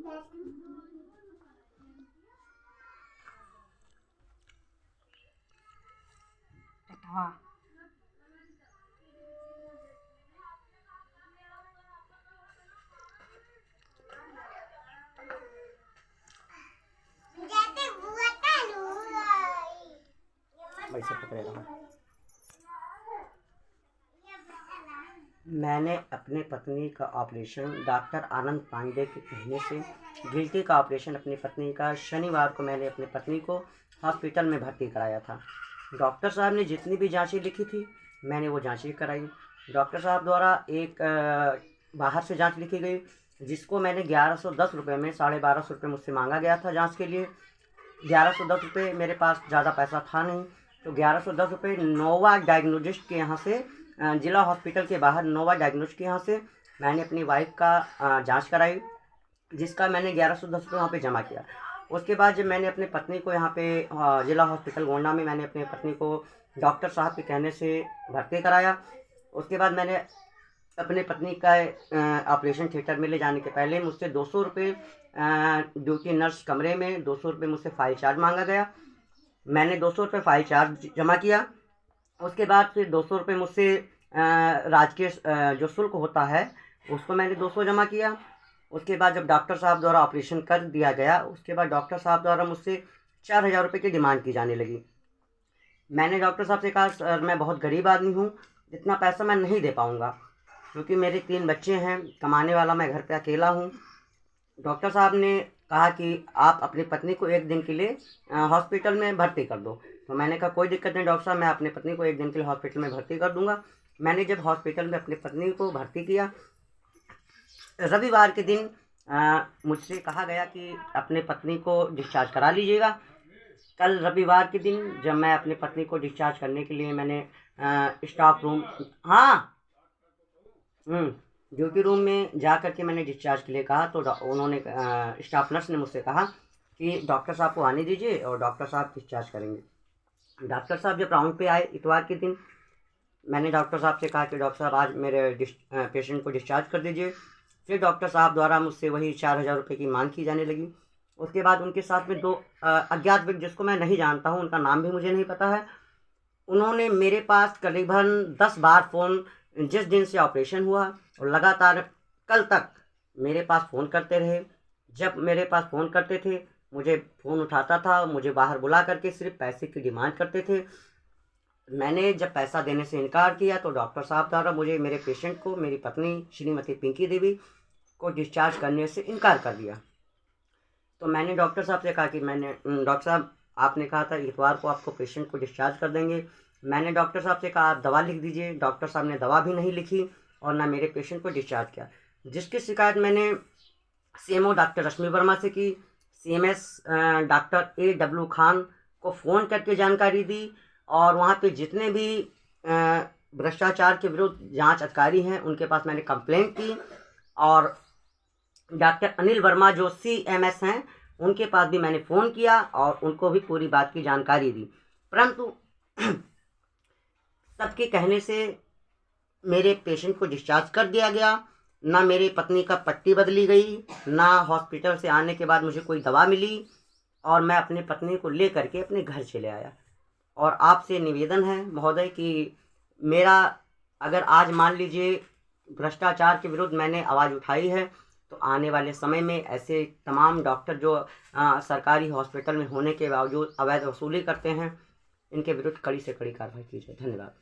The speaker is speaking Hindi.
हाँ, वैसे पकड़े रहो। मैंने अपने पत्नी का ऑपरेशन डॉक्टर आनंद पांडे के कहने से गिल्टी का ऑपरेशन अपनी पत्नी का शनिवार को मैंने अपनी पत्नी को हॉस्पिटल में भर्ती कराया था। डॉक्टर साहब ने जितनी भी जांचें लिखी थी मैंने वो जांचें कराई। डॉक्टर साहब द्वारा एक बाहर से जांच लिखी गई जिसको मैंने 1110 रुपये में 1250 रुपये मुझसे मांगा गया था जांच के लिए। 1110 रुपये मेरे पास ज़्यादा पैसा था नहीं, तो 1110 रुपये नोवा डायग्नोस्टिक के यहाँ से जिला हॉस्पिटल के बाहर नोवा डायग्नोस्टिक के यहाँ से मैंने अपनी वाइफ का जांच कराई, जिसका मैंने 1110 रुपये वहाँ पे जमा किया। उसके बाद जब मैंने अपनी पत्नी को यहाँ पे जिला हॉस्पिटल गोंडा में मैंने अपनी पत्नी को डॉक्टर साहब के कहने से भर्ती कराया। उसके बाद मैंने अपने पत्नी का ऑपरेशन थिएटर में ले जाने के पहले मुझसे 200 रुपये ड्यूटी नर्स कमरे में 200 रुपये मुझसे फाइल चार्ज मांगा गया। मैंने 200 रुपये फाइल चार्ज जमा किया। उसके बाद फिर 200 रुपये मुझसे राजकीय जो शुल्क होता है उसको मैंने 200 जमा किया। उसके बाद जब डॉक्टर साहब द्वारा ऑपरेशन कर दिया गया उसके बाद डॉक्टर साहब द्वारा मुझसे 4000 रुपये की डिमांड की जाने लगी। मैंने डॉक्टर साहब से कहा सर मैं बहुत गरीब आदमी हूँ, इतना पैसा मैं नहीं दे पाऊँगा क्योंकि मेरे 3 बच्चे हैं, कमाने वाला मैं घर पे अकेला हूँ। डॉक्टर साहब ने कहा कि आप अपनी पत्नी को 1 दिन के लिए हॉस्पिटल में भर्ती कर दो। तो मैंने कहा कोई दिक्कत नहीं डॉक्टर साहब, मैं अपनी पत्नी को 1 दिन के लिए हॉस्पिटल में भर्ती कर दूंगा। मैंने जब हॉस्पिटल में अपनी पत्नी को भर्ती किया, रविवार के दिन मुझसे कहा गया कि अपने पत्नी को डिस्चार्ज करा लीजिएगा। कल रविवार के दिन जब मैं अपनी पत्नी को डिस्चार्ज करने के लिए मैंने स्टाफ रूम ड्यूटी रूम में जा कर के मैंने डिस्चार्ज के लिए कहा, तो उन्होंने स्टाफ नर्स ने मुझसे कहा कि डॉक्टर साहब को आने दीजिए और डॉक्टर साहब डिस्चार्ज करेंगे। डॉक्टर साहब जब राउंड पे आए इतवार के दिन, मैंने डॉक्टर साहब से कहा कि डॉक्टर साहब आज मेरे पेशेंट को डिस्चार्ज कर दीजिए। फिर डॉक्टर साहब द्वारा मुझसे वही 4000 रुपये की मांग की जाने लगी। उसके बाद उनके साथ में 2 अज्ञात व्यक्ति जिसको मैं नहीं जानता हूँ, उनका नाम भी मुझे नहीं पता है, उन्होंने मेरे पास करीबन 10 बार फ़ोन जिस दिन से ऑपरेशन हुआ और लगातार कल तक मेरे पास फ़ोन करते रहे। जब मेरे पास फ़ोन करते थे मुझे फ़ोन उठाता था, मुझे बाहर बुला करके सिर्फ पैसे की डिमांड करते थे। मैंने जब पैसा देने से इनकार किया तो डॉक्टर साहब द्वारा मुझे मेरे पेशेंट को मेरी पत्नी श्रीमती पिंकी देवी को डिस्चार्ज करने से इनकार कर दिया। तो मैंने डॉक्टर साहब से कहा कि डॉक्टर साहब आपने कहा था इतवार को आपको पेशेंट को डिस्चार्ज कर देंगे। मैंने डॉक्टर साहब से कहा आप दवा लिख दीजिए। डॉक्टर साहब ने दवा भी नहीं लिखी और ना मेरे पेशेंट को डिस्चार्ज किया, जिसकी शिकायत मैंने CMO डॉक्टर रश्मि वर्मा से की। CMS डॉक्टर AW खान को फ़ोन करके जानकारी दी और वहाँ पे जितने भी भ्रष्टाचार के विरुद्ध जांच अधिकारी हैं उनके पास मैंने कंप्लेंट की और डॉक्टर अनिल वर्मा जो CMS हैं उनके पास भी मैंने फ़ोन किया और उनको भी पूरी बात की जानकारी दी, परंतु सबके कहने से मेरे पेशेंट को डिस्चार्ज कर दिया गया। ना मेरी पत्नी का पट्टी बदली गई, ना हॉस्पिटल से आने के बाद मुझे कोई दवा मिली और मैं अपनी पत्नी को ले करके अपने घर चले आया। और आपसे निवेदन है महोदय कि मेरा अगर आज मान लीजिए भ्रष्टाचार के विरुद्ध मैंने आवाज़ उठाई है तो आने वाले समय में ऐसे तमाम डॉक्टर जो सरकारी हॉस्पिटल में होने के बावजूद अवैध वसूली करते हैं इनके विरुद्ध कड़ी से कड़ी कार्रवाई की जाए। धन्यवाद।